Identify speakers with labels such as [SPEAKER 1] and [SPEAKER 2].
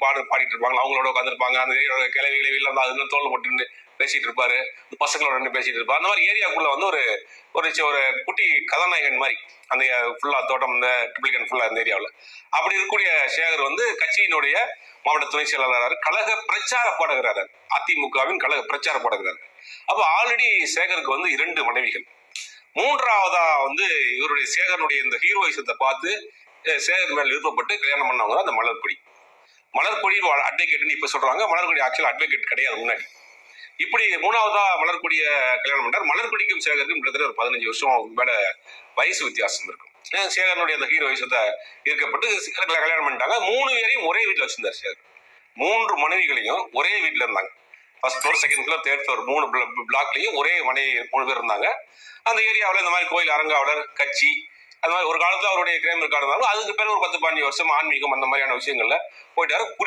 [SPEAKER 1] பாடிட்டு இருப்பாங்க, அவங்களோட உட்காந்துருப்பாங்க. அந்த ஏரியாவோட கிளவி கிளவியில் அதுல தோல் போட்டு பேசிட்டு இருப்பாரு, பசங்களோட ரெண்டு பேசிட்டு இருப்பாரு. அந்த மாதிரி ஏரியாக்குள்ள வந்து ஒரு ஒரு குட்டி கதாநாயகன் மாதிரி அந்த ஃபுல்லா தோட்டம், இந்த ட்ரிப்ளிகன் ஃபுல்லா அந்த ஏரியாவில். அப்படி இருக்கக்கூடிய சேகர் வந்து கட்சியினுடைய மாவட்ட துணை செயலாளர், கழக பிரச்சார பாடகரார், அதிமுகவின் கழக பிரச்சார பாடகரார். அப்ப ஆல்ரெடி சேகருக்கு வந்து 2 மனைவிகள். மூன்றாவதா வந்து இவருடைய சேகருடைய இந்த ஹீரோயிசத்தை பார்த்து சேகர் மேல் விருப்பப்பட்டு கல்யாணம் பண்ணவங்க தான் அந்த மலர்கொடி. மலர்கொடி அட்வொகேட்னு இப்ப சொல்றாங்க. மலர்கொடி ஆக்சுவல் அட்வொகேட் கிடையாது முன்னாடி. இப்படி மூணாவதா மலர்கொடிய கல்யாணம் பண்ணார். மலர்கொடிக்கும் சேகருக்கும் கிட்டத்தட்ட ஒரு 15 வருஷம் மேல வயசு வித்தியாசம் இருக்கும். சேகரனுடைய அந்த ஹீரோயிசத்தை ஈர்க்கப்பட்டு கல்யாணம் பண்ணிட்டாங்க. 3 பேரையும் ஒரே வீட்டுல வச்சிருந்தார் சேகர். 3 மனைவிகளையும் ஒரே வீட்டுல இருந்தாங்க. First floor, second floor, third floor 3 பிளாக்லயும் ஒரே மனைவி 3 பேர் இருந்தாங்க. அந்த ஏரியாவில் இந்த மாதிரி கோயில் அரங்காவலர், கட்சி, அந்த மாதிரி ஒரு காலத்துல அவருடைய கிரைம் ரெக்கார்டு இருந்தாலும் அதுக்கு பிறகு ஒரு 10-15 வருஷம் ஆன்மீகம் அந்த மாதிரியான விஷயங்கள்ல போயிட்டாரு.